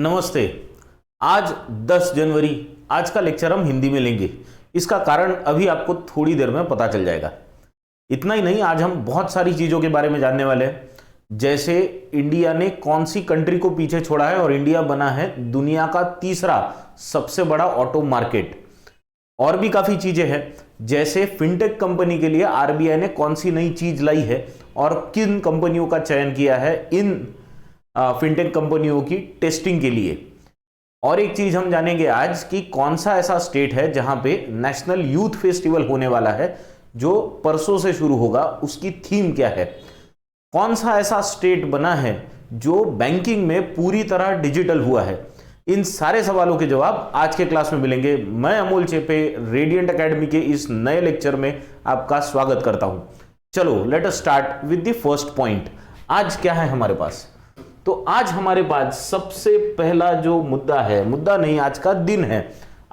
नमस्ते। आज 10 जनवरी, आज का लेक्चर हम हिंदी में लेंगे। इसका कारण अभी आपको थोड़ी देर में पता चल जाएगा। इतना ही नहीं, आज हम बहुत सारी चीज़ों के बारे में जानने वाले हैं, जैसे इंडिया ने कौन सी कंट्री को पीछे छोड़ा है और इंडिया बना है दुनिया का तीसरा सबसे बड़ा ऑटो मार्केट। और भी काफ़ी चीज़ें हैं, जैसे फिनटेक कंपनी के लिए आरबीआई ने कौन सी नई चीज़ लाई है और किन कंपनियों का चयन किया है इन फिनटेक कंपनियों की टेस्टिंग के लिए। और एक चीज हम जानेंगे आज कि कौन सा ऐसा स्टेट है जहां पे नेशनल यूथ फेस्टिवल होने वाला है जो परसों से शुरू होगा, उसकी थीम क्या है। कौन सा ऐसा स्टेट बना है जो बैंकिंग में पूरी तरह डिजिटल हुआ है। इन सारे सवालों के जवाब आज के क्लास में मिलेंगे। मैं अमोल चेपे रेडिएंट एकेडमी के इस नए लेक्चर में आपका स्वागत करता हूं। चलो let us start with the first point. आज क्या है हमारे पास? तो आज हमारे पास सबसे पहला जो मुद्दा है, मुद्दा नहीं आज का दिन है,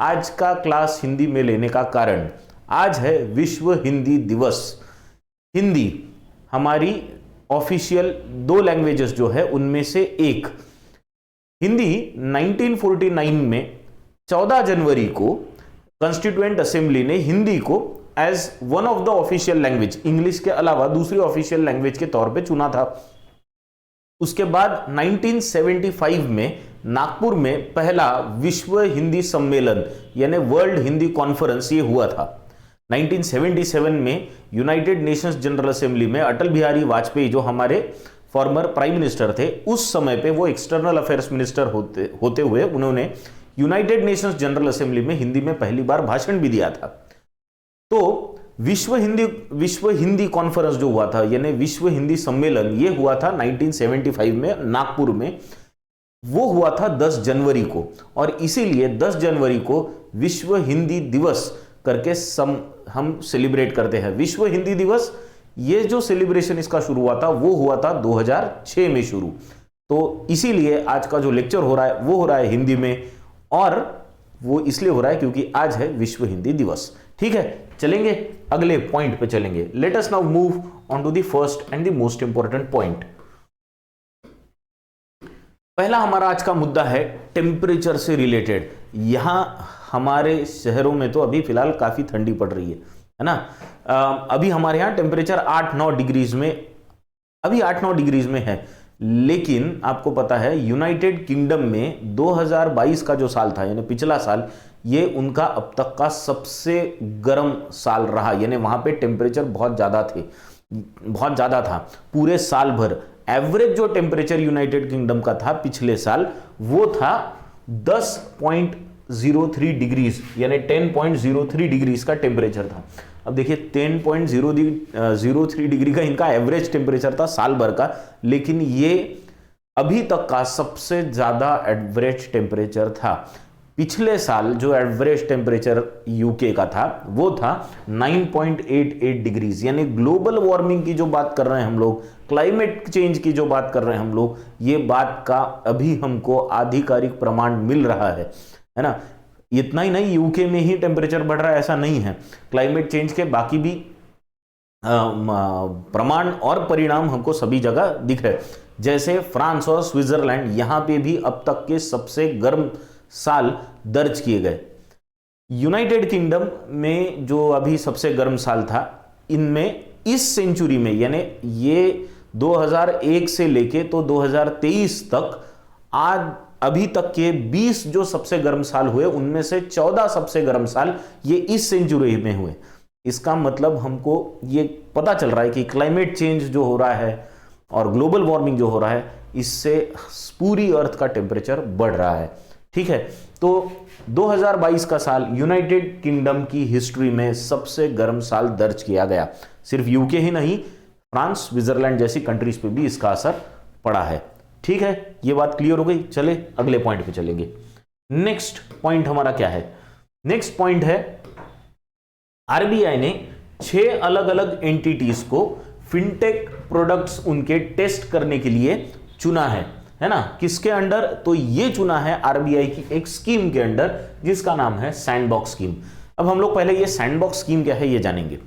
आज का क्लास हिंदी में लेने का कारण, आज है विश्व हिंदी दिवस। हिंदी हमारी ऑफिशियल 2 लैंग्वेजेस जो है उनमें से एक। हिंदी 1949 में 14 जनवरी को कॉन्स्टिट्यूएंट असेंबली ने हिंदी को as one of the official language, English के अलावा दूसरी ऑफिशियल लैंग्वेज के तौर पे चुना था। उसके बाद 1975 में नागपुर में पहला विश्व हिंदी सम्मेलन यानी वर्ल्ड हिंदी कॉन्फ्रेंस ये हुआ था। 1977 में यूनाइटेड नेशंस जनरल असेंबली में अटल बिहारी वाजपेयी जो हमारे फॉर्मर प्राइम मिनिस्टर थे, उस समय पे वो एक्सटर्नल अफेयर्स मिनिस्टर होते हुए उन्होंने यूनाइटेड नेशंस जनरल असेंबली में हिंदी में पहली बार भाषण भी दिया था। तो विश्व हिंदी कॉन्फ्रेंस जो हुआ था यानी विश्व हिंदी सम्मेलन, ये हुआ था 1975 में नागपुर में। वो हुआ था 10 जनवरी को और इसीलिए 10 जनवरी को विश्व हिंदी दिवस करके हम सेलिब्रेट करते हैं। विश्व हिंदी दिवस, ये जो सेलिब्रेशन इसका शुरू हुआ था वो हुआ था 2006 में शुरू। तो इसीलिए आज का जो लेक्चर हो रहा है वो हो रहा है हिंदी में, और वो इसलिए हो रहा है क्योंकि आज है विश्व हिंदी दिवस। ठीक है, चलेंगे अगले पॉइंट पे चलेंगे। Let us now move on to the first and the most important point. पहला हमारा आज का मुद्दा है टेम्परेचर से रिलेटेड। यहां हमारे शहरों में तो अभी फिलहाल काफी ठंडी पड़ रही है ना। अभी हमारे यहां टेम्परेचर 8-9 डिग्रीज में, अभी 8-9 डिग्रीज में है। लेकिन आपको पता है यूनाइटेड किंगडम में 2022 का जो साल था यानी पिछला साल, ये उनका अब तक का सबसे गर्म साल रहा। यानी वहां पे टेम्परेचर बहुत ज्यादा था पूरे साल भर। एवरेज जो टेम्परेचर यूनाइटेड किंगडम का था पिछले साल वो था 10.03 डिग्रीज यानी 10.03 डिग्रीज का टेम्परेचर था। अब देखिए 10.03 डिग्री का इनका एवरेज टेम्परेचर था साल भर का, लेकिन ये अभी तक का सबसे ज्यादा एवरेज टेम्परेचर था। पिछले साल जो एवरेज टेम्परेचर यूके का था वो था 9.88 डिग्रीज। यानी ग्लोबल वार्मिंग की जो बात कर रहे हैं हम लोग, क्लाइमेट चेंज की जो बात कर रहे हैं हम लोग, ये बात का अभी हमको आधिकारिक प्रमाण मिल रहा है ना। इतना ही नहीं, यूके में ही टेम्परेचर बढ़ रहा है ऐसा नहीं है, क्लाइमेट चेंज के बाकी भी प्रमाण और परिणाम हमको सभी जगह दिख रहे हैं। जैसे फ्रांस और स्विट्जरलैंड, यहां पे भी अब तक के सबसे गर्म साल दर्ज किए गए। यूनाइटेड किंगडम में जो अभी सबसे गर्म साल था, इनमें इस सेंचुरी में यानी ये 2001 से लेके तो 2023 तक आज अभी तक के 20 जो सबसे गर्म साल हुए, उनमें से 14 सबसे गर्म साल ये इस सेंचुरी में हुए। इसका मतलब हमको ये पता चल रहा है कि क्लाइमेट चेंज जो हो रहा है और ग्लोबल वार्मिंग जो हो रहा है, इससे पूरी अर्थ का टेम्परेचर बढ़ रहा है। ठीक है, तो 2022 का साल यूनाइटेड किंगडम की हिस्ट्री में सबसे गर्म साल दर्ज किया गया। सिर्फ यूके ही नहीं, फ्रांस, स्विट्जरलैंड जैसी कंट्रीज पे भी इसका असर पड़ा है। ठीक है, ये बात क्लियर हो गई। चले अगले पॉइंट पे चलेंगे। नेक्स्ट पॉइंट हमारा क्या है? नेक्स्ट पॉइंट है आरबीआई ने 6 अलग अलग एंटिटीज को फिनटेक प्रोडक्ट्स उनके टेस्ट करने के लिए चुना है ना। किसके अंडर? तो ये चुना है आरबीआई की एक स्कीम के अंडर जिसका नाम है सैंडबॉक्स स्कीम। अब हम लोग पहले ये सैंडबॉक्स स्कीम क्या है ये जानेंगे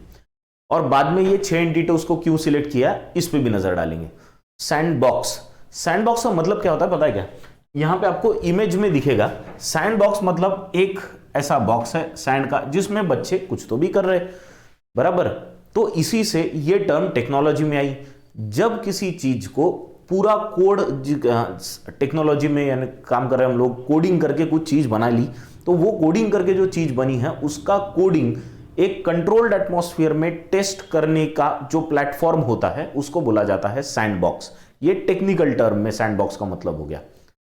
और बाद में ये 6 एंटिटीज को क्यों सिलेक्ट किया इस पे भी नजर डालेंगे। सैंडबॉक्स का मतलब क्या होता है पता है क्या? यहां पे आपको इमेज में दिखेगा सैंड बॉक्स मतलब एक ऐसा बॉक्स है सैंड का जिसमें बच्चे कुछ तो भी कर रहे हैं, बराबर। तो इसी से ये टर्म टेक्नोलॉजी में आई। जब किसी चीज को पूरा कोड टेक्नोलॉजी में यानी काम कर रहे हैं हम लोग, कोडिंग करके कुछ चीज बना ली, तो वो कोडिंग करके जो चीज बनी है उसका कोडिंग एक कंट्रोल्ड एटमॉस्फेयर में टेस्ट करने का जो प्लेटफॉर्म होता है उसको बोला जाता है सैंडबॉक्स। ये टेक्निकल टर्म में सैंडबॉक्स का मतलब हो गया,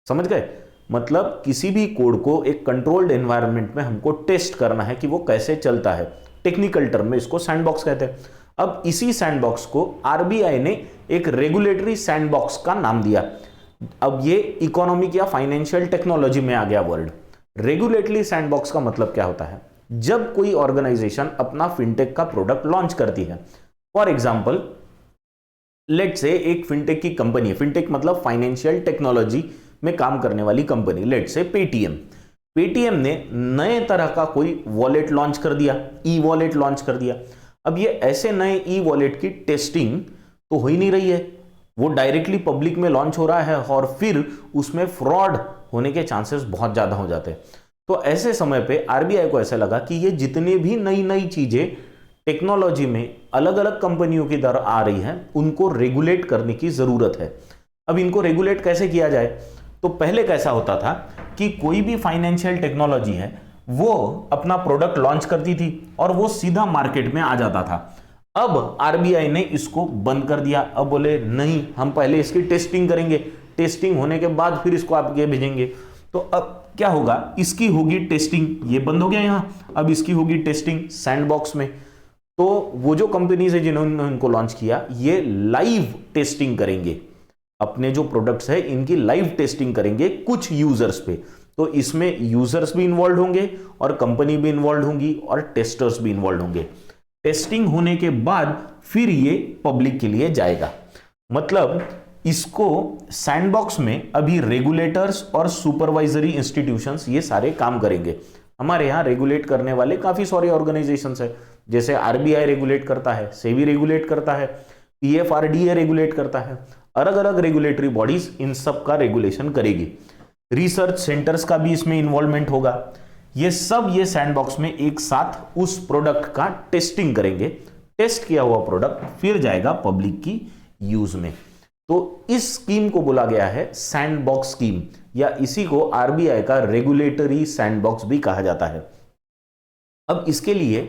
समझ गए। मतलब किसी भी कोड को एक कंट्रोल्ड एनवायरनमेंट में हमको टेस्ट करना है कि वो कैसे चलता है, टेक्निकल टर्म में इसको सैंडबॉक्स कहते हैं। अब इसी सैंडबॉक्स को आरबीआई ने एक रेगुलेटरी सैंडबॉक्स का नाम दिया। अब ये इकोनॉमिक या फाइनेंशियल टेक्नोलॉजी में आ गया वर्ड। रेगुलेटरी सैंडबॉक्स का मतलब क्या होता है? जब कोई ऑर्गेनाइजेशन अपना फिनटेक का प्रोडक्ट लॉन्च करती है, फॉर एग्जांपल लेट से एक फिनटेक की कंपनी है, फिनटेक मतलब फाइनेंशियल टेक्नोलॉजी में काम करने वाली कंपनी, लेट से पेटीएम। पेटीएम ने नए तरह का कोई वॉलेट लॉन्च कर दिया, ई वॉलेट लॉन्च कर दिया। अब ये ऐसे नए ई वॉलेट की टेस्टिंग तो हो ही नहीं रही है, वो डायरेक्टली पब्लिक में लॉन्च हो रहा है और फिर उसमें फ्रॉड होने के चांसेस बहुत ज्यादा हो जाते हैं। तो ऐसे समय पे आरबीआई को ऐसा लगा कि ये जितने भी नई नई चीजें टेक्नोलॉजी में अलग अलग कंपनियों की तरह आ रही हैं उनको रेगुलेट करने की जरूरत है। अब इनको रेगुलेट कैसे किया जाए? तो पहले कैसा होता था कि कोई भी फाइनेंशियल टेक्नोलॉजी है वो अपना प्रोडक्ट लॉन्च करती थी और वो सीधा मार्केट में आ जाता था। अब आरबीआई ने इसको बंद कर दिया। अब बोले नहीं, हम पहले इसकी टेस्टिंग करेंगे, टेस्टिंग होने के बाद फिर इसको आपके भेजेंगे। तो अब क्या होगा, इसकी होगी टेस्टिंग, ये बंद हो गया यहां, अब इसकी होगी टेस्टिंग सैंडबॉक्स में। तो वो जो कंपनीज है जिन्होंने इनको लॉन्च किया ये लाइव टेस्टिंग करेंगे, अपने जो प्रोडक्ट्स है इनकी लाइव टेस्टिंग करेंगे कुछ यूजर्स पे। तो इसमें यूजर्स भी इन्वॉल्व होंगे और कंपनी भी इन्वॉल्व होंगी और टेस्टर्स भी इन्वॉल्व होंगे। टेस्टिंग होने के बाद फिर ये पब्लिक के लिए जाएगा। मतलब इसको सैंडबॉक्स में अभी रेगुलेटर्स और सुपरवाइजरी इंस्टीट्यूशंस ये सारे काम करेंगे। हमारे यहाँ रेगुलेट करने वाले काफी सारे ऑर्गेनाइजेशंस है, जैसे आरबीआई रेगुलेट करता है, सेबी रेगुलेट करता है, पीएफआरडीए रेगुलेट करता है। अलग अलग रेगुलेटरी बॉडीज इन सब का रेगुलेशन करेगी। रिसर्च सेंटर्स का भी इसमें इन्वॉल्वमेंट होगा। ये सब ये सैंडबॉक्स में एक साथ उस प्रोडक्ट का टेस्टिंग करेंगे। टेस्ट किया हुआ प्रोडक्ट फिर जाएगा पब्लिक की यूज में। तो इस स्कीम को बोला गया है सैंडबॉक्स स्कीम, या इसी को आरबीआई का रेगुलेटरी सैंडबॉक्स भी कहा जाता है। अब इसके लिए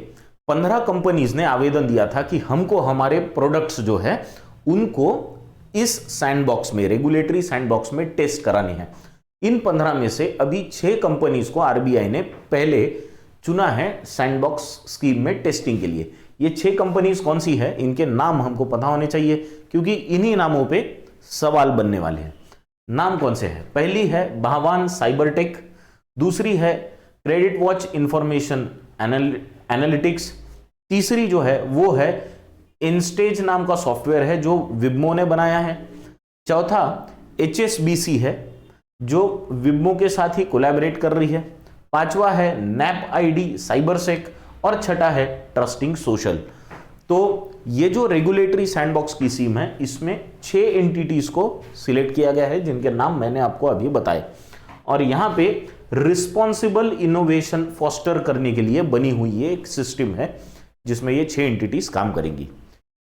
15 कंपनीज ने आवेदन दिया था कि हमको हमारे प्रोडक्ट्स जो है उनको इस सैंडबॉक्स में, रेगुलेटरी सैंडबॉक्स में टेस्ट कराने हैं। इन 15 में से अभी 6 कंपनीज को आरबीआई ने पहले चुना है सैंडबॉक्स स्कीम में टेस्टिंग के लिए। ये 6 कंपनीज कौन सी है, इनके नाम हमको पता होने चाहिए क्योंकि इन्हीं नामों पे सवाल बनने वाले हैं। नाम कौन से हैं? पहली है भावान साइबरटेक, दूसरी है क्रेडिट वॉच इंफॉर्मेशन एनालिटिक्स, तीसरी जो है वो है इनस्टेज नाम का सॉफ्टवेयर है जो विब्मो ने बनाया है, चौथा HSBC है जो विब्मो के साथ ही कोलैबोरेट कर रही है, पांचवा है नैप आईडी साइबरसेक और छठा है ट्रस्टिंग सोशल। तो ये जो रेगुलेटरी सैंडबॉक्स की स्कीम है इसमें 6 एंटिटीज को सिलेक्ट किया गया है जिनके नाम मैंने आपको अभी बताए, और यहां पे रिस्पॉन्सिबल इनोवेशन फॉस्टर करने के लिए बनी हुई ये एक सिस्टम है जिसमें ये 6 एंटिटीज काम करेंगी।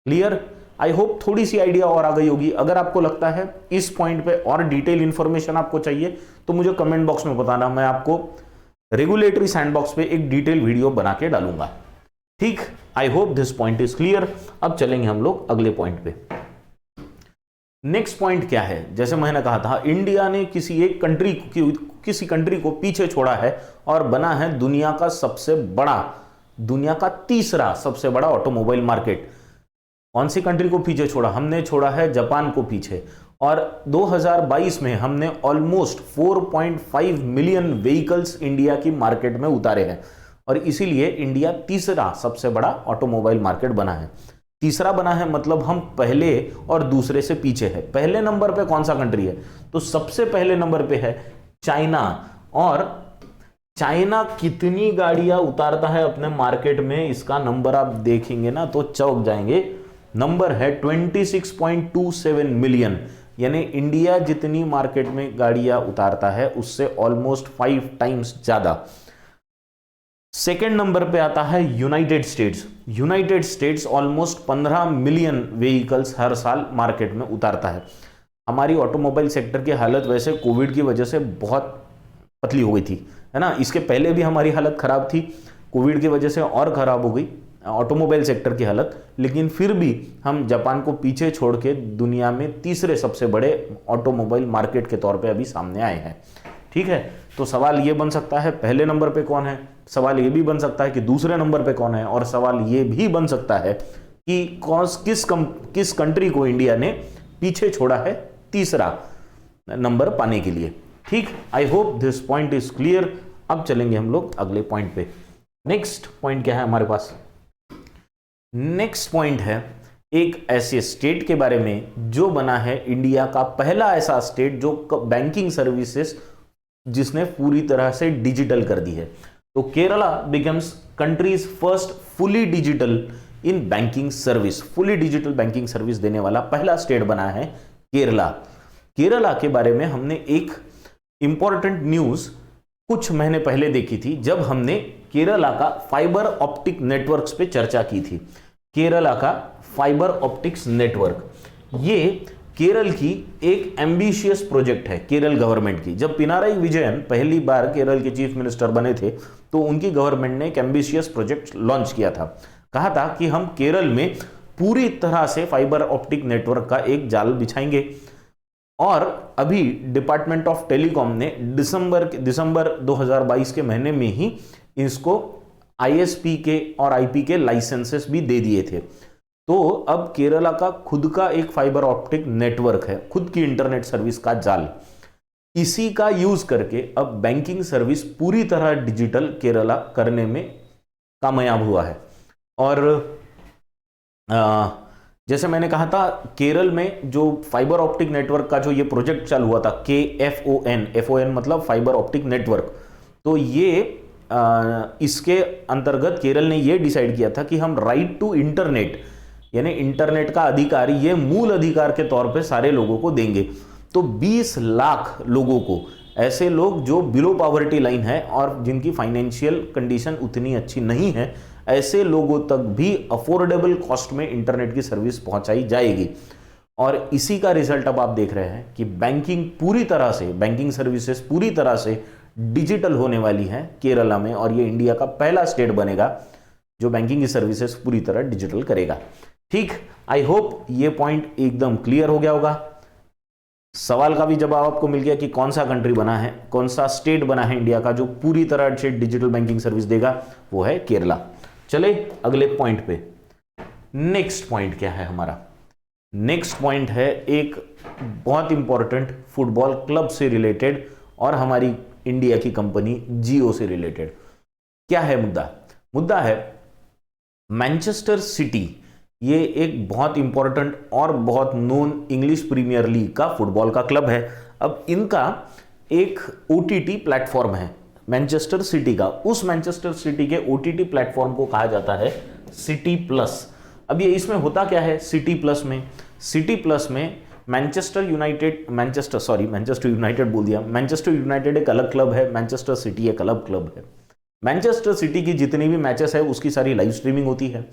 क्लियर? आई होप थोड़ी सी आइडिया और आ गई होगी। अगर आपको लगता है इस पॉइंट पे और डिटेल इंफॉर्मेशन आपको चाहिए तो मुझे कमेंट बॉक्स में बताना, मैं आपको रेगुलेटरी सैंडबॉक्स पे एक डिटेल वीडियो बना के डालूंगा। ठीक, I hope this point is clear. अब चलेंगे हम लोग अगले पॉइंट पे। नेक्स्ट पॉइंट क्या है? जैसे मैंने कहा था इंडिया ने किसी कंट्री को पीछे छोड़ा है और बना है दुनिया का तीसरा सबसे बड़ा ऑटोमोबाइल मार्केट। कौन सी कंट्री को पीछे छोड़ा? हमने छोड़ा है जापान को पीछे, और 2022 में हमने ऑलमोस्ट 4.5 मिलियन व्हीकल्स इंडिया की मार्केट में उतारे हैं, और इसीलिए इंडिया तीसरा सबसे बड़ा ऑटोमोबाइल मार्केट बना है। तीसरा बना है मतलब हम पहले और दूसरे से पीछे है। पहले नंबर पे कौन सा कंट्री है? तो सबसे पहले नंबर पे है चाइना, और चाइना कितनी गाड़ियां उतारता है अपने मार्केट में इसका नंबर आप देखेंगे ना तो चौंक जाएंगे। नंबर है 26.27 मिलियन, यानी इंडिया जितनी मार्केट में गाड़ियां उतारता है उससे ऑलमोस्ट 5 टाइम्स ज्यादा। सेकेंड नंबर पे आता है United States. United States almost 15 million vehicles हर साल मार्केट में उतारता है। हमारी ऑटोमोबाइल सेक्टर की हालत वैसे कोविड की वजह से बहुत पतली हो गई थी, है ना। इसके पहले भी हमारी हालत खराब थी, कोविड की वजह से और खराब हो गई ऑटोमोबाइल सेक्टर की हालत, लेकिन फिर भी हम जापान को पीछे छोड़ के दुनिया में तीसरे सबसे बड़े ऑटोमोबाइल मार्केट के तौर पे अभी सामने आए हैं। ठीक है, तो सवाल ये बन सकता है पहले नंबर पे कौन है, सवाल ये भी बन सकता है कि दूसरे नंबर पे कौन है, और सवाल ये भी बन सकता है कि किस कंट्री को इंडिया ने पीछे छोड़ा है तीसरा नंबर पाने के लिए। ठीक, I hope this point is clear. अब चलेंगे हम लोग अगले पॉइंट पे। नेक्स्ट पॉइंट क्या है हमारे पास? नेक्स्ट पॉइंट है एक ऐसे स्टेट के बारे में जो बना है इंडिया का पहला ऐसा स्टेट जो बैंकिंग सर्विसेज जिसने पूरी तरह से डिजिटल कर दी है। तो Kerala becomes countries first fully digital in banking service. Fully digital banking service देने वाला पहला स्टेट बना है केरला। केरला के बारे में हमने एक इंपॉर्टेंट न्यूज कुछ महीने पहले देखी थी जब हमने केरला का फाइबर ऑप्टिक नेटवर्क्स पे चर्चा की थी। केरला का फाइबर ऑप्टिक्स नेटवर्क, ये केरल की एक एम्बिशियस प्रोजेक्ट है केरल गवर्नमेंट की। जब पिनाराई विजयन पहली बार केरल के चीफ मिनिस्टर बने थे तो उनकी गवर्नमेंट ने एक एम्बिशियस प्रोजेक्ट लॉन्च किया था। कहा था कि हम केरल में पूरी तरह से फाइबर ऑप्टिक नेटवर्क का एक जाल बिछाएंगे, और अभी डिपार्टमेंट ऑफ टेलीकॉम ने दिसंबर 2022 के महीने में ही इसको आईएसपी के और आईपी के लाइसेंसेस भी दे दिए थे। तो अब केरला का खुद का एक फाइबर ऑप्टिक नेटवर्क है, खुद की इंटरनेट सर्विस का जाल। इसी का यूज करके अब बैंकिंग सर्विस पूरी तरह डिजिटल केरला करने में कामयाब हुआ है। और जैसे मैंने कहा था केरल में जो फाइबर ऑप्टिक नेटवर्क का जो ये प्रोजेक्ट चालू हुआ था KFON मतलब फाइबर ऑप्टिक नेटवर्क, तो ये इसके अंतर्गत केरल ने ये डिसाइड किया था कि हम राइट टू इंटरनेट यानी इंटरनेट का अधिकार ये मूल अधिकार के तौर पे सारे लोगों को देंगे। तो 20 लाख लोगों को, ऐसे लोग जो बिलो पॉवर्टी लाइन है और जिनकी फाइनेंशियल कंडीशन उतनी अच्छी नहीं है, ऐसे लोगों तक भी अफोर्डेबल कॉस्ट में इंटरनेट की सर्विस पहुंचाई जाएगी। और इसी का रिजल्ट अब आप देख रहे हैं कि बैंकिंग सर्विसेज पूरी तरह से डिजिटल होने वाली है केरला में, और ये इंडिया का पहला स्टेट बनेगा जो बैंकिंग की सर्विसेज पूरी तरह डिजिटल करेगा। ठीक, आई होप ये पॉइंट एकदम क्लियर हो गया होगा। सवाल का भी जवाब आपको मिल गया कि कौन सा कंट्री बना है, कौन सा स्टेट बना है इंडिया का जो पूरी तरह से डिजिटल बैंकिंग सर्विस देगा, वो है केरला। चले अगले पॉइंट पे। नेक्स्ट पॉइंट क्या है हमारा? नेक्स्ट पॉइंट है एक बहुत इंपॉर्टेंट फुटबॉल क्लब से रिलेटेड और हमारी इंडिया की कंपनी जियो से रिलेटेड। क्या है मुद्दा? मुद्दा है मैनचेस्टर सिटी। ये एक बहुत इंपॉर्टेंट और बहुत नोन इंग्लिश प्रीमियर लीग का फुटबॉल का क्लब है। अब इनका एक ओटीटी प्लेटफॉर्म है मैनचेस्टर सिटी का। उस मैनचेस्टर सिटी के ओटीटी प्लेटफॉर्म को कहा जाता है सिटी प्लस। अब ये इसमें होता क्या है सिटी प्लस में मैनचेस्टर यूनाइटेड एक अलग क्लब है, मैनचेस्टर सिटी एक अलग क्लब है। मैनचेस्टर सिटी की जितनी भी मैचेस है उसकी सारी लाइव स्ट्रीमिंग होती है।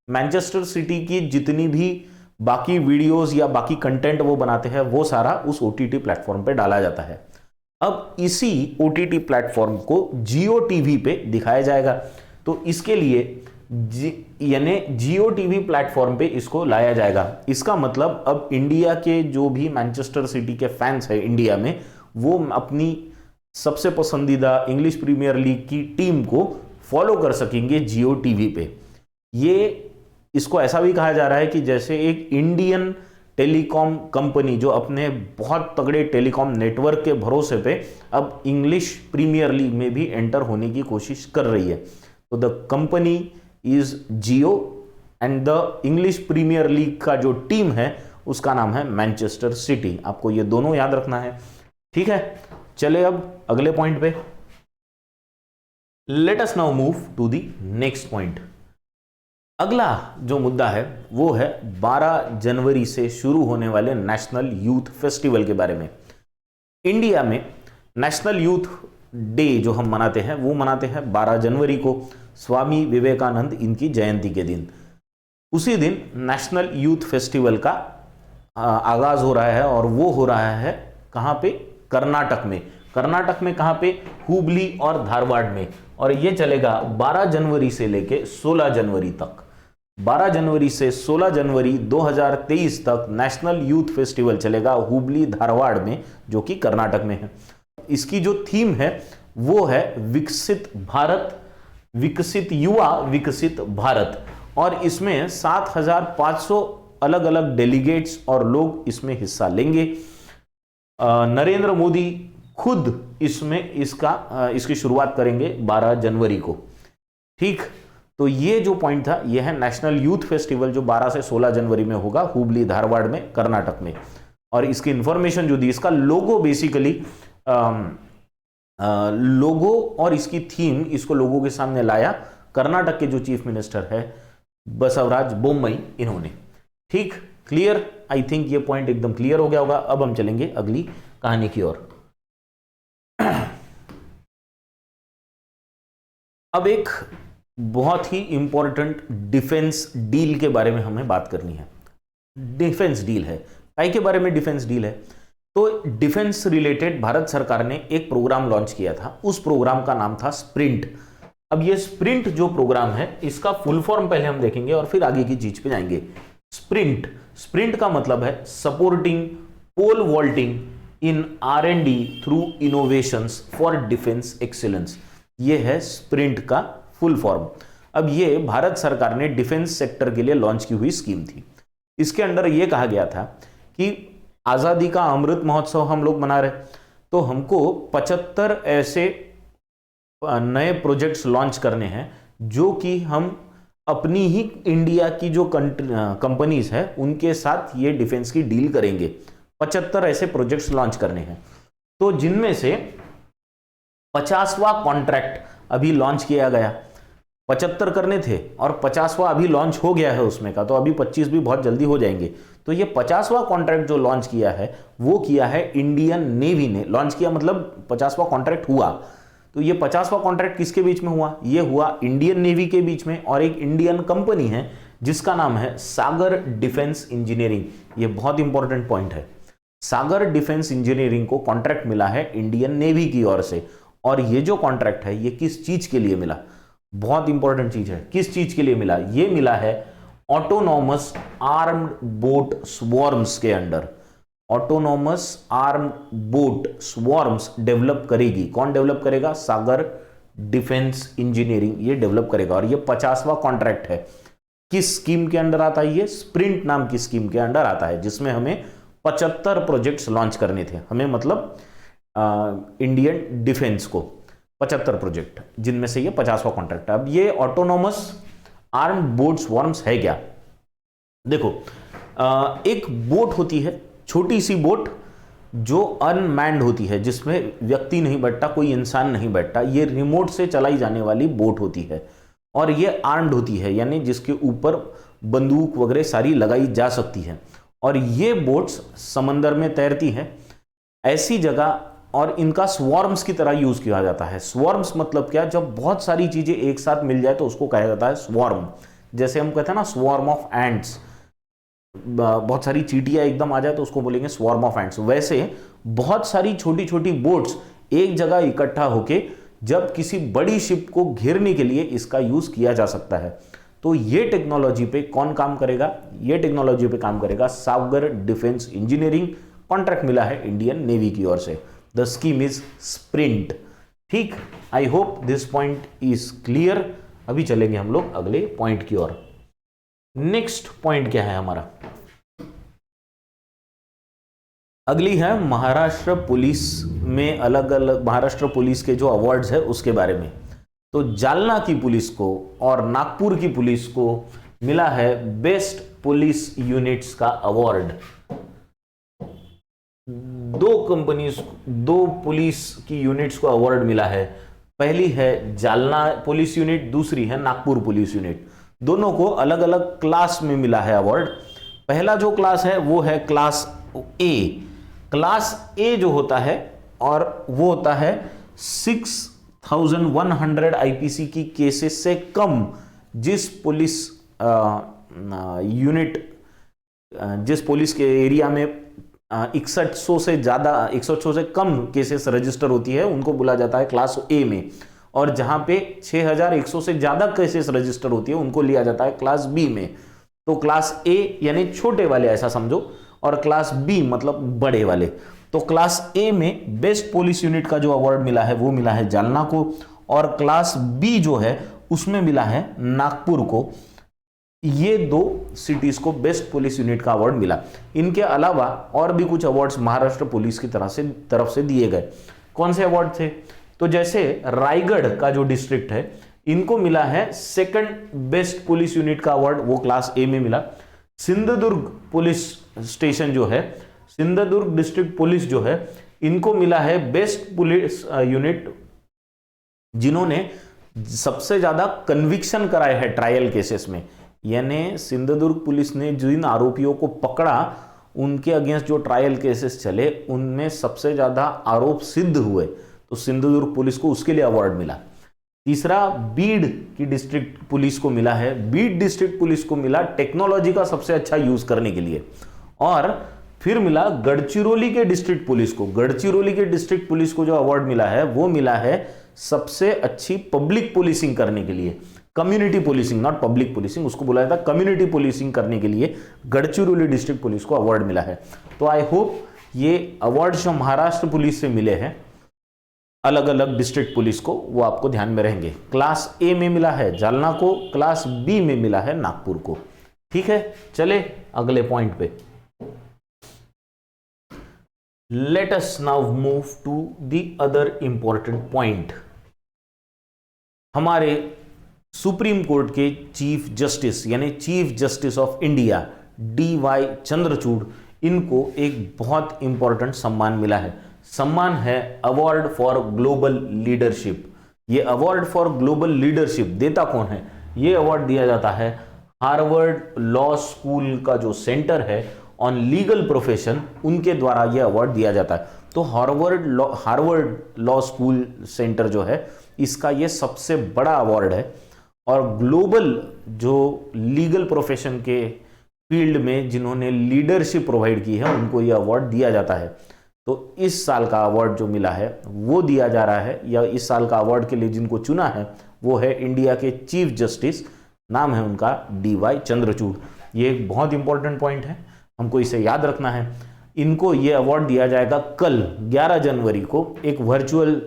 मैनचेस्टर सिटी की जितनी भी बाकी वीडियोस या बाकी कंटेंट वो बनाते हैं वो सारा उस ओटीटी प्लेटफॉर्म पे डाला जाता है। अब इसी ओटीटी प्लेटफॉर्म को जियो टीवी पे दिखाया जाएगा। तो इसके लिए यानी जियो टीवी प्लेटफॉर्म पे इसको लाया जाएगा। इसका मतलब अब इंडिया के जो भी मैनचेस्टर सिटी के फैंस है इंडिया में, वो अपनी सबसे पसंदीदा इंग्लिश प्रीमियर लीग की टीम को फॉलो कर सकेंगे जियो टीवी पे। ये इसको ऐसा भी कहा जा रहा है कि जैसे एक इंडियन टेलीकॉम कंपनी जो अपने बहुत तगड़े टेलीकॉम नेटवर्क के भरोसे पे अब इंग्लिश प्रीमियर लीग में भी एंटर होने की कोशिश कर रही है। तो the company is Jio and the English premier league का जो टीम है उसका नाम है मैनचेस्टर सिटी। आपको ये दोनों याद रखना है, ठीक है। चले अब अगले पॉइंट पे। Let us now move to the next point. अगला जो मुद्दा है वो है 12 जनवरी से शुरू होने वाले नेशनल यूथ फेस्टिवल के बारे में। इंडिया में नेशनल यूथ डे जो हम मनाते हैं वो मनाते हैं 12 जनवरी को, स्वामी विवेकानंद इनकी जयंती के दिन। उसी दिन नेशनल यूथ फेस्टिवल का आगाज हो रहा है और वो हो रहा है कहाँ पे? कर्नाटक में। कर्नाटक में कहाँ पे? हुबली और धारवाड़ में। और ये चलेगा 12 जनवरी से लेके 16 जनवरी तक। 12 जनवरी से 16 जनवरी 2023 तक नेशनल यूथ फेस्टिवल चलेगा हुबली धारवाड़ में, जो कि कर्नाटक में है। इसकी जो थीम है वो है विकसित भारत, विकसित युवा, विकसित भारत। और इसमें 7,500 अलग अलग डेलीगेट्स और लोग इसमें हिस्सा लेंगे। नरेंद्र मोदी खुद इसमें इसकी शुरुआत करेंगे 12 जनवरी को। ठीक, तो ये जो पॉइंट था ये है नेशनल यूथ फेस्टिवल जो 12 से 16 जनवरी में होगा हुबली धारवाड़ में, कर्नाटक में। और इसकी इंफॉर्मेशन जो दी, इसका लोगो बेसिकली लोगो और इसकी थीम, इसको लोगों के सामने लाया कर्नाटक के जो चीफ मिनिस्टर है बसवराज बोम्मई, इन्होंने। ठीक, क्लियर? आई थिंक ये पॉइंट एकदम क्लियर हो गया होगा। अब हम चलेंगे अगली कहानी की ओर। अब एक बहुत ही इंपॉर्टेंट डिफेंस डील के बारे में हमें बात करनी है। डिफेंस डील है, काय के बारे में डिफेंस डील है? तो डिफेंस रिलेटेड भारत सरकार ने एक प्रोग्राम लॉन्च किया था। उस प्रोग्राम का नाम था स्प्रिंट। अब ये स्प्रिंट जो प्रोग्राम है इसका फुल फॉर्म पहले हम देखेंगे और फिर आगे की चीज पे जाएंगे। स्प्रिंट का मतलब है supporting pole vaulting in R&D through innovations for defence excellence. ये है स्प्रिंट का फुल फॉर्म। अब ये भारत सरकार ने डिफेंस सेक्टर के लिए लॉन्च की हुई स्कीम थी। इसके अंडर ये कहा गया था कि आजादी का अमृत महोत्सव हम लोग मना रहे, तो हमको 75 ऐसे नए प्रोजेक्ट्स लॉन्च करने हैं जो कि हम अपनी ही इंडिया की जो कंपनीज है उनके साथ ये डिफेंस की डील करेंगे। 75 ऐसे प्रोजेक्ट्स लॉन्च करने हैं, तो जिनमें से 50वां कॉन्ट्रैक्ट अभी लॉन्च किया गया। 75 करने थे और 50वां अभी लॉन्च हो गया है उसमें का, तो अभी 25 भी बहुत जल्दी हो जाएंगे। तो ये 50वां कॉन्ट्रैक्ट जो लॉन्च किया है वो किया है इंडियन नेवी ने। लॉन्च किया मतलब 50वां कॉन्ट्रैक्ट हुआ। तो ये 50वां कॉन्ट्रैक्ट किसके बीच में हुआ? ये हुआ इंडियन नेवी के बीच में और एक इंडियन कंपनी है जिसका नाम है सागर डिफेंस इंजीनियरिंग। ये बहुत इंपॉर्टेंट पॉइंट है। सागर डिफेंस इंजीनियरिंग को कॉन्ट्रैक्ट मिला है इंडियन नेवी की ओर से। और ये जो कॉन्ट्रैक्ट है ये किस चीज के लिए मिला? बहुत इंपॉर्टेंट चीज है। किस चीज के लिए मिला? ये मिला है ऑटोनॉमस आर्म्ड बोट स्वॉर्म्स के अंडर। Autonomous armed boat swarms develop करेगी। कौन डेवलप करेगा? सागर डिफेंस इंजीनियरिंग ये डेवलप करेगा। और ये 50वां कॉन्ट्रैक्ट है। किस स्कीम के अंडर आता है? ये स्प्रिंट नाम की स्कीम के अंडर आता है, जिसमें हमें 75 प्रोजेक्ट्स लॉन्च करने थे। हमें मतलब इंडियन डिफेंस को 75 प्रोजेक्ट, जिनमें से ये 50वां कॉन्ट्रैक्ट है। अब ये ऑटोनॉमस आर्म्ड बोट स्वॉर्म्स है क्या? देखो, एक बोट होती है, छोटी सी बोट जो अनमैन्ड होती है, जिसमें व्यक्ति नहीं बैठता, कोई इंसान नहीं बैठता। ये रिमोट से चलाई जाने वाली बोट होती है और ये आर्म्ड होती है, यानी जिसके ऊपर बंदूक वगैरह सारी लगाई जा सकती है। और ये बोट्स समंदर में तैरती हैं ऐसी जगह, और इनका स्वॉर्म्स की तरह यूज किया जाता है। स्वॉर्म्स मतलब क्या? जब बहुत सारी चीजें एक साथ मिल जाए तो उसको कहा जाता है स्वॉर्म। जैसे हम कहते हैं ना स्वॉर्म ऑफ एंट्स, बहुत सारी चींटियां एकदम आ जाए तो उसको बोलेंगे स्वॉर्म ऑफ एंट्स। वैसे बहुत सारी छोटी छोटी बोट्स एक जगह इकट्ठा होके जब किसी बड़ी शिप को घेरने के लिए इसका यूज किया जा सकता है। तो ये टेक्नोलॉजी पे कौन काम करेगा? ये टेक्नोलॉजी पे काम करेगा सागर डिफेंस इंजीनियरिंग। कॉन्ट्रैक्ट मिला है इंडियन नेवी की ओर से। The scheme is sprint. ठीक, I hope this point is clear. अभी चलेंगे हम लोग अगले पॉइंट की ओर। नेक्स्ट पॉइंट क्या है हमारा? अगली है महाराष्ट्र पुलिस में अलग अलग महाराष्ट्र पुलिस के जो अवार्ड्स है उसके बारे में। तो जालना की पुलिस को और नागपुर की पुलिस को मिला है बेस्ट पुलिस यूनिट्स का अवार्ड। दो पुलिस की यूनिट्स को अवार्ड मिला है। पहली है जालना पुलिस यूनिट, दूसरी है नागपुर पुलिस यूनिट। दोनों को अलग अलग क्लास में मिला है अवार्ड। पहला जो क्लास है वो है क्लास ए। क्लास ए जो होता है और वो होता है 6100 आईपीसी की केसेस से कम जिस पुलिस यूनिट जिस पुलिस के एरिया में 6100 से ज्यादा 6100 से कम केसेस रजिस्टर होती है उनको बोला जाता है क्लास ए में, और जहां पे 6100 से ज्यादा केसेस रजिस्टर होती है उनको लिया जाता है क्लास बी में। तो क्लास ए यानी छोटे वाले ऐसा समझो, और क्लास बी मतलब बड़े वाले। तो क्लास ए में बेस्ट पुलिस यूनिट का जो अवार्ड मिला है वो मिला है जालना को, और क्लास बी जो है उसमें मिला है नागपुर को। ये दो सिटीज को बेस्ट पुलिस यूनिट का अवार्ड मिला। इनके अलावा और भी कुछ अवार्ड्स महाराष्ट्र पुलिस की तरफ से दिए गए। कौन से अवार्ड थे? तो जैसे रायगढ़ का जो डिस्ट्रिक्ट है इनको मिला है सेकंड बेस्ट पुलिस यूनिट का अवार्ड, वो क्लास ए में मिला। सिंधुदुर्ग पुलिस स्टेशन जो है, सिंधुदुर्ग डिस्ट्रिक्ट पुलिस जो है, इनको मिला है बेस्ट पुलिस यूनिट जिन्होंने सबसे ज्यादा कन्विक्शन कराए हैं ट्रायल केसेस में। यानी सिंधुदुर्ग पुलिस ने जिन आरोपियों को पकड़ा उनके अगेंस्ट जो ट्रायल केसेस चले उनमें सबसे ज्यादा आरोप सिद्ध हुए, तो सिंधुदुर्ग पुलिस को उसके लिए अवार्ड मिला। तीसरा बीड की डिस्ट्रिक्ट पुलिस को मिला है, बीड डिस्ट्रिक्ट पुलिस को मिला टेक्नोलॉजी का सबसे अच्छा यूज करने के लिए। और फिर मिला गढ़चिरौली के डिस्ट्रिक्ट पुलिस को, गढ़चिरौली के डिस्ट्रिक्ट पुलिस को जो अवार्ड मिला है वो मिला है सबसे अच्छी पब्लिक पुलिसिंग करने के लिए। Community policing, not public policing, उसको बोला जाता है कम्युनिटी पुलिसिंग करने के लिए गढ़चिरौली डिस्ट्रिक्ट पुलिस को अवार्ड मिला है। तो आई होप ये अवार्ड जो महाराष्ट्र पुलिस से मिले हैं अलग अलग डिस्ट्रिक्ट पुलिस को वो आपको ध्यान में रहेंगे। क्लास ए में मिला है जालना को, क्लास बी में मिला है नागपुर को। ठीक है, चले अगले पॉइंट पे। Let us now move to the other important point. हमारे सुप्रीम कोर्ट के चीफ जस्टिस यानी chief justice of India DY Chandrachud, इनको एक बहुत इंपॉर्टेंट सम्मान मिला है। सम्मान है अवार्ड फॉर ग्लोबल लीडरशिप। ये अवार्ड फॉर ग्लोबल लीडरशिप देता कौन है? ये अवार्ड दिया जाता है हार्वर्ड लॉ स्कूल का जो सेंटर है ऑन लीगल प्रोफेशन, उनके द्वारा यह अवार्ड दिया जाता है। तो हार्वर्ड लॉ स्कूल सेंटर जो है इसका ये सबसे बड़ा अवार्ड है, और ग्लोबल जो लीगल प्रोफेशन के फील्ड में जिन्होंने लीडरशिप प्रोवाइड की है उनको ये अवार्ड दिया जाता है। तो इस साल का अवार्ड जो मिला है वो दिया जा रहा है, या इस साल का अवार्ड के लिए जिनको चुना है वो है इंडिया के चीफ जस्टिस, नाम है उनका DY चंद्रचूड़। ये एक बहुत इंपॉर्टेंट पॉइंट है, हमको इसे याद रखना है। इनको ये अवार्ड दिया जाएगा कल 11 जनवरी को, एक वर्चुअल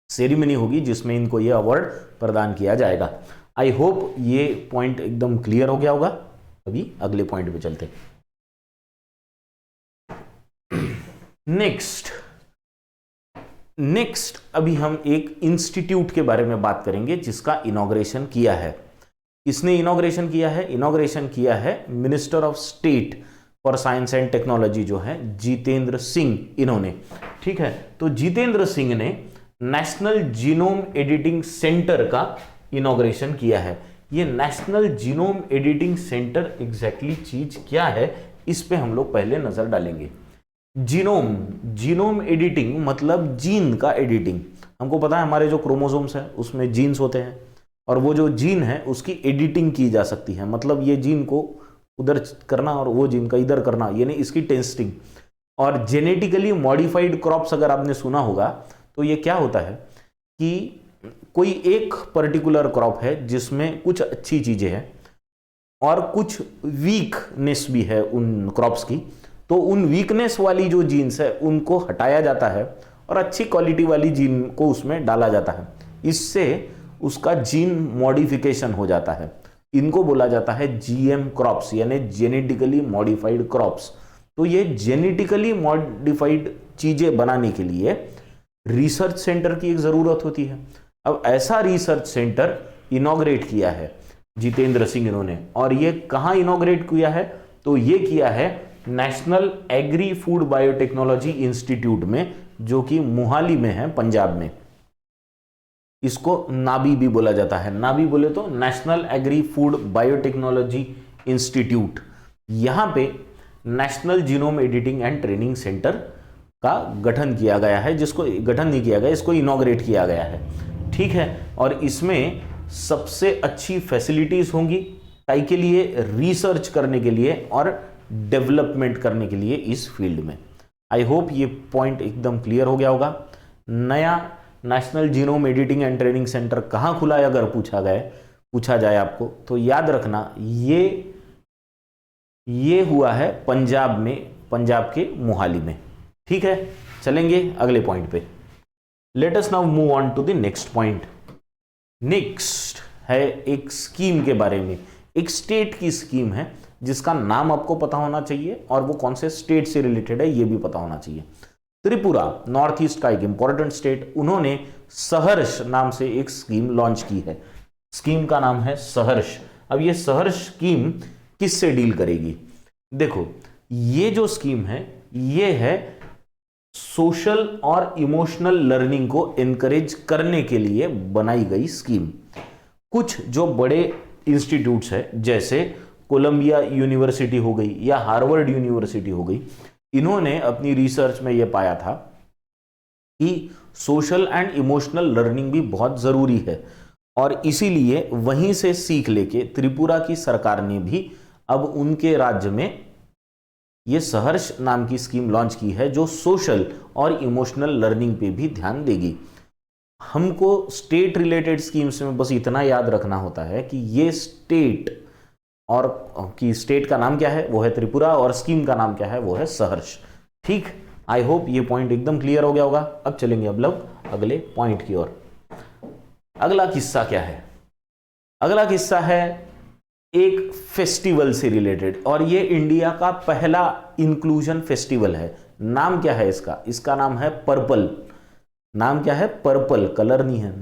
सेरेमनी होगी जिसमें इनको ये अवार्ड प्रदान किया जाएगा। आई होप ये पॉइंट एकदम क्लियर हो गया होगा। अभी अगले पॉइंट पे चलते। नेक्स्ट अभी हम एक इंस्टीट्यूट के बारे में बात करेंगे जिसका इनॉग्रेशन किया है। इसने इनॉग्रेशन किया है, इनॉग्रेशन किया है minister of state for science and technology जो है जितेंद्र सिंह, इन्होंने। ठीक है, तो जितेंद्र सिंह ने नेशनल जीनोम एडिटिंग सेंटर का इनॉग्रेशन किया है। ये national genome editing centre exactly चीज क्या है इस पे हम लोग पहले नजर डालेंगे। जीनोम एडिटिंग मतलब जीन का एडिटिंग। हमको पता है हमारे जो क्रोमोसोम्स है उसमें जीन्स होते हैं, और वो जो जीन है उसकी एडिटिंग की जा सकती है। मतलब ये जीन को उधर करना और वो जीन का इधर करना, यानी इसकी टेस्टिंग। और जेनेटिकली मॉडिफाइड क्रॉप्स अगर आपने सुना होगा तो ये क्या होता है कि कोई एक पर्टिकुलर क्रॉप है जिसमें कुछ अच्छी चीजें हैं और कुछ वीकनेस भी है उन क्रॉप्स की, तो उन वीकनेस वाली जो जीन्स है उनको हटाया जाता है और अच्छी क्वालिटी वाली जीन को उसमें डाला जाता है। इससे उसका जीन मॉडिफिकेशन हो जाता है। इनको बोला जाता है GM क्रॉप्स यानी जेनेटिकली मॉडिफाइड क्रॉप्स। तो ये जेनेटिकली मॉडिफाइड चीजें बनाने के लिए रिसर्च सेंटर की एक जरूरत होती है। अब ऐसा रिसर्च सेंटर इनॉग्रेट किया है जितेंद्र सिंह इन्होंने, और ये कहां इनॉग्रेट किया है? तो ये किया है national agri food biotechnology institute में, जो कि मोहाली में है, पंजाब में। इसको नाबी भी बोला जाता है। नाबी बोले तो national agri food biotechnology institute. यहां पे national genome editing and training centre का गठन किया गया है, जिसको गठन नहीं किया गया, इसको इनॉग्रेट किया गया है, ठीक है। और इसमें सबसे अच्छी फैसिलिटीज होंगी काई के लिए, रिसर्च करने के लिए और डेवलपमेंट करने के लिए इस फील्ड में। आई होप ये पॉइंट एकदम क्लियर हो गया होगा। नया national genome editing and training centre कहाँ खुला है अगर पूछा जाए आपको, तो याद रखना ये हुआ है पंजाब में, पंजाब के मोहाली में, ठीक है। चलेंगे अगले पॉइंट पे। Let us now move on to the next point. Next है एक स्कीम के बारे में, एक स्टेट की स्कीम है जिसका नाम आपको पता होना चाहिए और वो कौन से स्टेट से रिलेटेड है ये भी पता होना चाहिए। त्रिपुरा, नॉर्थ ईस्ट का एक इंपॉर्टेंट स्टेट, उन्होंने सहर्ष नाम से एक स्कीम लॉन्च की है। स्कीम का नाम है सहर्ष। अब ये सहर्ष स्कीम किससे डील करेगी? देखो, ये जो स्कीम है ये है सोशल और इमोशनल लर्निंग को एनकरेज करने के लिए बनाई गई स्कीम। कुछ जो बड़े इंस्टीट्यूट्स है जैसे कोलंबिया यूनिवर्सिटी हो गई या हार्वर्ड यूनिवर्सिटी हो गई, इन्होंने अपनी रिसर्च में यह पाया था कि सोशल एंड इमोशनल लर्निंग भी बहुत जरूरी है और इसीलिए वहीं से सीख लेके त्रिपुरा की सरकार ने भी अब उनके राज्य में ये सहर्ष नाम की स्कीम लॉन्च की है जो सोशल और इमोशनल लर्निंग पे भी ध्यान देगी। हमको स्टेट रिलेटेड स्कीम्स में बस इतना याद रखना होता है कि ये स्टेट और कि स्टेट का नाम क्या है, वो है त्रिपुरा, और स्कीम का नाम क्या है, वो है सहर्ष, ठीक। आई होप ये पॉइंट एकदम क्लियर हो गया होगा। अब चलेंगे अब लोग अगले पॉइंट की ओर। अगला किस्सा क्या है? अगला किस्सा है एक फेस्टिवल से रिलेटेड, और ये इंडिया का पहला इंक्लूजन फेस्टिवल है। नाम क्या है इसका? इसका नाम है पर्पल। नाम क्या है? पर्पल, कलर नहीं है,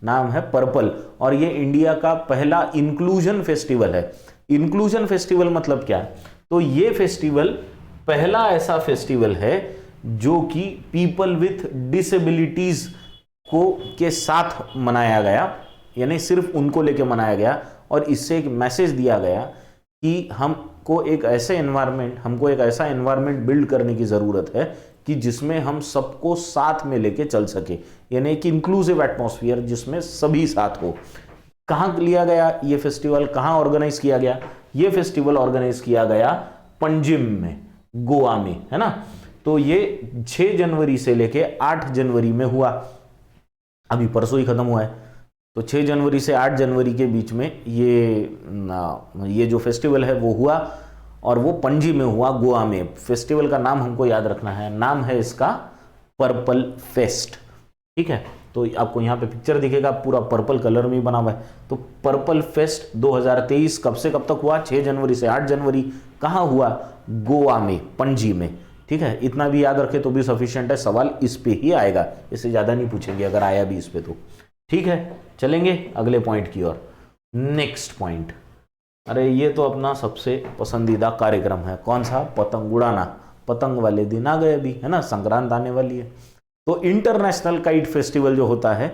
नाम है पर्पल, और ये इंडिया का पहला इंक्लूजन फेस्टिवल है। इंक्लूजन फेस्टिवल मतलब क्या है? तो ये फेस्टिवल पहला ऐसा फेस्टिवल है जो कि पीपल विथ डिसेबिलिटीज को के साथ मनाया गया, यानी सिर्फ उनको लेके मनाया गया, और इससे एक मैसेज दिया गया कि हमको एक ऐसा एनवायरनमेंट बिल्ड करने की जरूरत है कि जिसमें हम सबको साथ में लेके चल सके, यानी एक इंक्लूसिव एटमॉस्फेयर जिसमें सभी साथ हो। कहाँ लिया गया ये फेस्टिवल, कहाँ ऑर्गेनाइज किया गया? ये फेस्टिवल ऑर्गेनाइज किया गया पंजिम में, गोवा में, है ना। तो ये 6 जनवरी से लेके 8 जनवरी में हुआ, अभी परसों ही खत्म हुआ है। तो 6 जनवरी से 8 जनवरी के बीच में ये जो फेस्टिवल है वो हुआ, और वो पणजी में हुआ, गोवा में। फेस्टिवल का नाम हमको याद रखना है, नाम है इसका पर्पल फेस्ट, ठीक है। तो आपको यहाँ पे पिक्चर दिखेगा, पूरा पर्पल कलर में बना हुआ है। तो पर्पल फेस्ट 2023 कब से कब तक हुआ? 6 जनवरी से 8 जनवरी। कहाँ हुआ? गोवा में, पणजी में, ठीक है। इतना भी याद रखे तो भी सफिशिएंट है, सवाल इस पे ही आएगा, इससे ज्यादा नहीं पूछेंगे अगर आया भी इस पे तो, ठीक है। चलेंगे अगले पॉइंट की ओर। नेक्स्ट पॉइंट, अरे ये तो अपना सबसे पसंदीदा कार्यक्रम है, कौन सा? पतंग उड़ाना। पतंग वाले दिन आ गए अभी, है ना, संक्रांत आने वाली है। तो इंटरनेशनल काइट फेस्टिवल जो होता है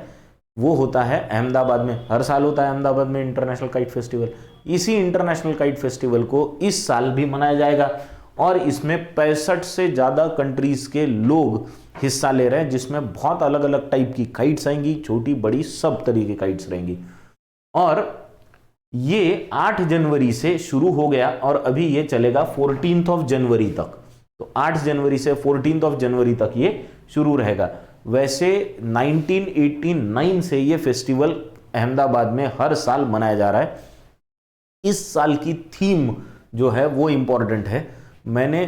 वो होता है अहमदाबाद में, हर साल होता है अहमदाबाद में इंटरनेशनल काइट फेस्टिवल। इसी इंटरनेशनल काइट फेस्टिवल को इस साल भी मनाया जाएगा, और इसमें 65 से ज़्यादा कंट्रीज के लोग हिस्सा ले रहे हैं, जिसमें बहुत अलग अलग टाइप की काइट्स आएंगी, छोटी बड़ी सब तरह की काइट्स रहेंगी। और ये 8 जनवरी से शुरू हो गया और अभी ये चलेगा 14 जनवरी तक। तो 8 जनवरी से 14 जनवरी तक ये शुरू रहेगा। वैसे 1989 से ये फेस्टिवल अहमदाबाद में हर साल मनाया जा रहा है। इस साल की थीम जो है वो इंपॉर्टेंट है। मैंने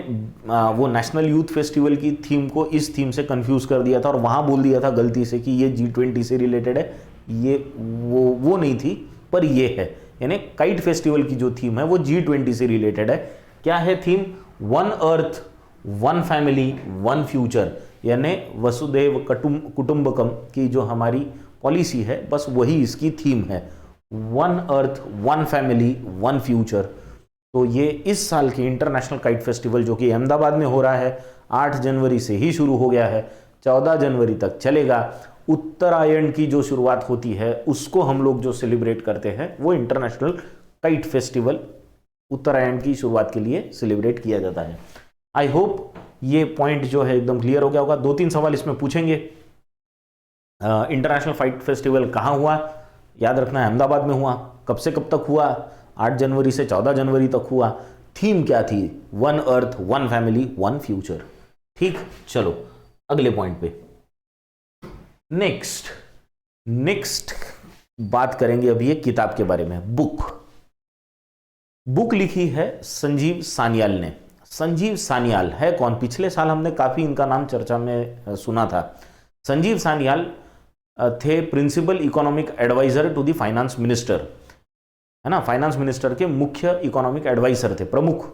वो नेशनल यूथ फेस्टिवल की थीम को इस थीम से कंफ्यूज कर दिया था और वहां बोल दिया था गलती से कि ये G20 से रिलेटेड है। ये वो नहीं थी, पर ये है, यानी काइट फेस्टिवल की जो थीम है वो G20 से रिलेटेड है। क्या है थीम? 1 अर्थ 1 फैमिली 1 फ्यूचर, यानी वसुधैव कुटुंबकम की जो हमारी पॉलिसी है बस वही इसकी थीम है, 1 अर्थ 1 फैमिली 1 फ्यूचर। तो ये इस साल की इंटरनेशनल काइट फेस्टिवल जो कि अहमदाबाद में हो रहा है, 8 जनवरी से ही शुरू हो गया है, 14 जनवरी तक चलेगा। उत्तरायण की जो शुरुआत होती है उसको हम लोग जो सेलिब्रेट करते हैं वो इंटरनेशनल काइट फेस्टिवल उत्तरायण की शुरुआत के लिए सेलिब्रेट किया जाता है। आई होप ये पॉइंट जो है एकदम क्लियर हो गया होगा। 2-3 सवाल इसमें पूछेंगे। इंटरनेशनल फाइट फेस्टिवल कहाँ हुआ, याद रखना है अहमदाबाद में हुआ। कब से कब तक हुआ, 8 जनवरी से 14 जनवरी तक हुआ। थीम क्या थी, one earth one family one future. ठीक, चलो अगले पॉइंट पे। नेक्स्ट बात करेंगे अभी एक किताब के बारे में। बुक लिखी है संजीव सान्याल ने। संजीव सान्याल है कौन, पिछले साल हमने काफी इनका नाम चर्चा में सुना था। संजीव सान्याल थे principal economic adviser to the finance minister, है ना। फाइनेंस मिनिस्टर के मुख्य इकोनॉमिक एडवाइजर थे, प्रमुख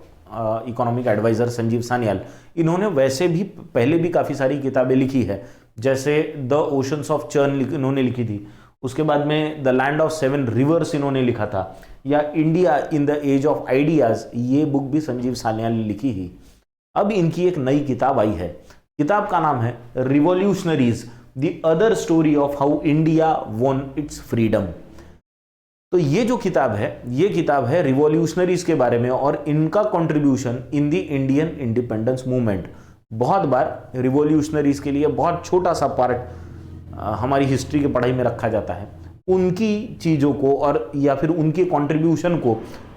इकोनॉमिक एडवाइजर संजीव सान्याल। इन्होंने वैसे भी पहले भी काफी सारी किताबें लिखी है, जैसे द ओशंस ऑफ चर्न इन्होंने लिखी थी, उसके बाद में द लैंड ऑफ 7 रिवर्स इन्होंने लिखा था, या India in the age of ideas, ये बुक भी संजीव सान्याल ने लिखी ही। अब इनकी एक नई किताब आई है, किताब का नाम है revolutionaries the other story of how India won it's freedom. तो ये जो किताब है, ये किताब है रिवॉल्यूशनरीज के बारे में और इनका contribution in the Indian independence movement. बहुत बार रिवॉल्यूशनरीज के लिए बहुत छोटा सा पार्ट हमारी हिस्ट्री की पढ़ाई में रखा जाता है, उनकी चीज़ों को और या फिर उनके कंट्रीब्यूशन को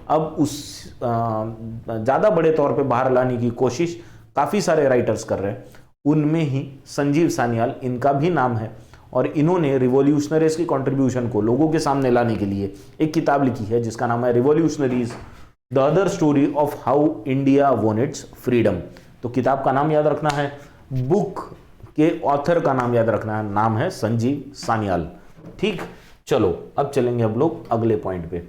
अब उस ज़्यादा बड़े तौर पे बाहर लाने की कोशिश काफ़ी सारे राइटर्स कर रहे हैं। उनमें ही संजीव सान्याल इनका भी नाम है और इन्होंने रिवॉल्यूशनरीज की कंट्रीब्यूशन को लोगों के सामने लाने के लिए एक किताब लिखी है जिसका नाम है revolutionaries the other story of how India won it's freedom. तो किताब का नाम याद रखना है, बुक के ऑथर का नाम याद रखना है, नाम है संजीव सान्याल। ठीक, चलो अब चलेंगे हम लोग अगले पॉइंट पे।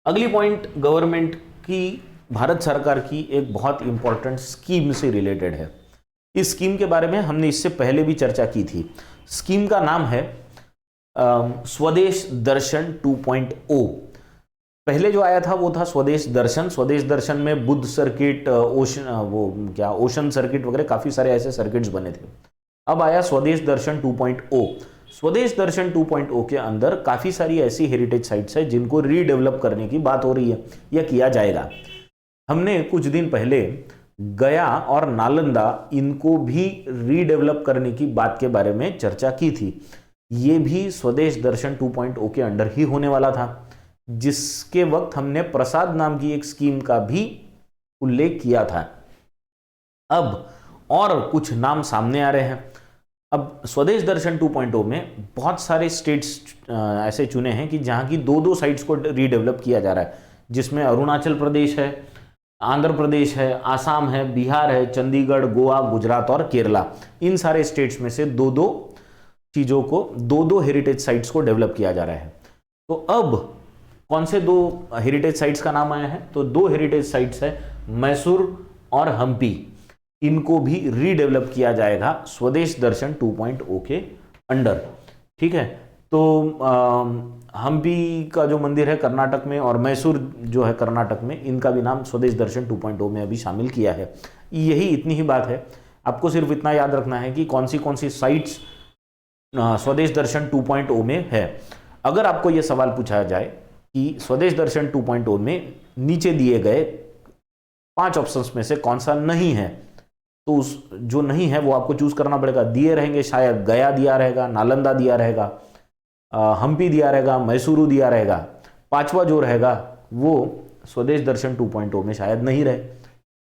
अगली पॉइंट गवर्नमेंट की, भारत सरकार की एक बहुत इंपॉर्टेंट स्कीम से रिलेटेड है। इस स्कीम के बारे में हमने इससे पहले भी चर्चा की थी। स्कीम का नाम है स्वदेश दर्शन 2.0। पहले जो आया था वो था स्वदेश दर्शन। स्वदेश दर्शन में बुद्ध सर्किट, ओशन सर्किट वगैरह काफी सारे ऐसे सर्किट्स बने थे। अब आया स्वदेश दर्शन 2.0। स्वदेश दर्शन 2.0 के अंदर काफी सारी ऐसी हेरिटेज साइट्स है जिनको रीडेवलप करने की बात हो रही है या किया जाएगा। हमने कुछ दिन पहले गया और नालंदा, इनको भी रीडेवलप करने की बात के बारे में चर्चा की थी। ये भी स्वदेश दर्शन 2.0 के अंडर ही होने वाला था, जिसके वक्त हमने प्रसाद नाम की एक स्कीम का भी उल्लेख किया था। अब और कुछ नाम सामने आ रहे हैं। अब स्वदेश दर्शन 2.0 में बहुत सारे स्टेट्स ऐसे चुने हैं कि जहां की 2-2 साइट्स को रीडेवलप किया जा रहा है, जिसमें अरुणाचल प्रदेश है, आंध्र प्रदेश है, आसाम है, बिहार है, चंडीगढ़, गोवा, गुजरात और केरला। इन सारे स्टेट्स में से 2-2 चीज़ों को, 2-2 हेरिटेज साइट्स को डेवलप किया जा रहा है। तो अब कौन से 2 हेरिटेज साइट्स का नाम आया है, तो 2 हेरिटेज साइट्स है मैसूर और हम्पी। इनको भी रीडेवलप किया जाएगा स्वदेश दर्शन 2.0 के अंडर। ठीक है, तो हम्पी का जो मंदिर है कर्नाटक में और मैसूर जो है कर्नाटक में, इनका भी नाम स्वदेश दर्शन 2.0 में अभी शामिल किया है। यही इतनी ही बात है। आपको सिर्फ इतना याद रखना है कि कौन सी साइट्स स्वदेश दर्शन 2.0 में है। अगर आपको यह सवाल पूछा जाए कि स्वदेश दर्शन 2.0 में नीचे दिए गए 5 ऑप्शंस में से कौन सा नहीं है, तो उस जो नहीं है वो आपको चूज करना पड़ेगा। दिए रहेंगे शायद गया दिया रहेगा, नालंदा दिया रहेगा, हम्पी दिया रहेगा, मैसूरू दिया रहेगा। 5वां जो रहेगा वो स्वदेश दर्शन 2.0 में शायद नहीं रहे।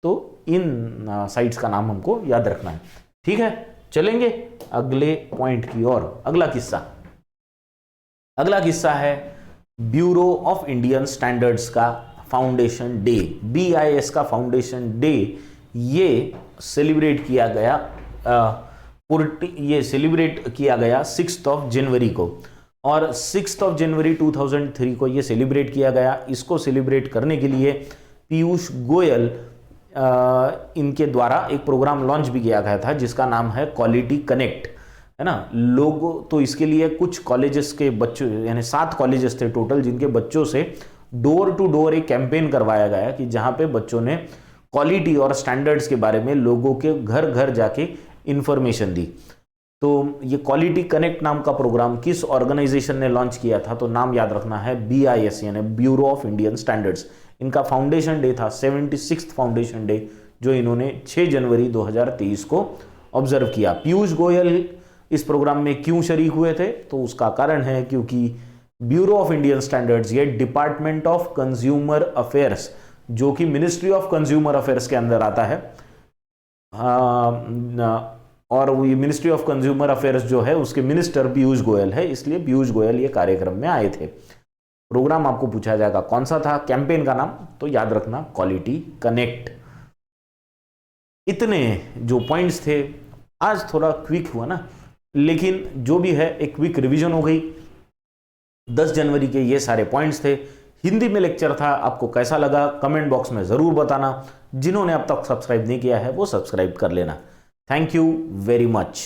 तो इन साइट्स का नाम हमको याद रखना है। ठीक है, चलेंगे अगले पॉइंट की ओर। अगला किस्सा है ब्यूरो ऑफ इंडियन स्टैंडर्ड्स का फाउंडेशन डे, BIS का फाउंडेशन डे। ये सेलिब्रेट किया गया 6 जनवरी को, और 6 जनवरी 2003 को ये सेलिब्रेट किया गया। इसको सेलिब्रेट करने के लिए पीयूष गोयल इनके द्वारा एक प्रोग्राम लॉन्च भी किया गया था जिसका नाम है क्वालिटी कनेक्ट, है ना। लोग तो इसके लिए कुछ कॉलेजेस के बच्चों, यानी 7 कॉलेजेस थे टोटल, जिनके बच्चों से डोर टू डोर एक कैंपेन करवाया गया कि जहां पे बच्चों ने क्वालिटी और स्टैंडर्ड्स के बारे में लोगों के घर घर जाके इंफॉर्मेशन दी। तो ये क्वालिटी कनेक्ट नाम का प्रोग्राम किस ऑर्गेनाइजेशन ने लॉन्च किया था? तो नाम याद रखना है BIS यानी ब्यूरो ऑफ इंडियन स्टैंडर्ड्स। इनका फाउंडेशन डे था 76th फाउंडेशन डे, जो इन्होंने 6 जनवरी 2023 को ऑब्जर्व किया। पीयूष गोयल इस प्रोग्राम में क्यों शरीक हुए थे? तो उसका कारण है क्योंकि ब्यूरो ऑफ इंडियन स्टैंडर्ड्स ये डिपार्टमेंट ऑफ कंज्यूमर अफेयर्स, जो कि मिनिस्ट्री ऑफ कंज्यूमर अफेयर्स के अंदर आता है, और ये मिनिस्ट्री ऑफ कंज्यूमर अफेयर्स जो है उसके मिनिस्टर पीयूष गोयल है, इसलिए पीयूष गोयल ये कार्यक्रम में आए थे। प्रोग्राम आपको पूछा जाएगा कौन सा था, कैंपेन का नाम, तो याद रखना क्वालिटी कनेक्ट। इतने जो पॉइंट्स थे, आज थोड़ा क्विक हुआ ना, लेकिन जो भी है एक क्विक रिवीजन हो गई। 10 जनवरी के ये सारे पॉइंट्स थे। हिंदी में लेक्चर था, आपको कैसा लगा कमेंट बॉक्स में जरूर बताना। जिन्होंने अब तक सब्सक्राइब नहीं किया है वो सब्सक्राइब कर लेना। Thank you very much.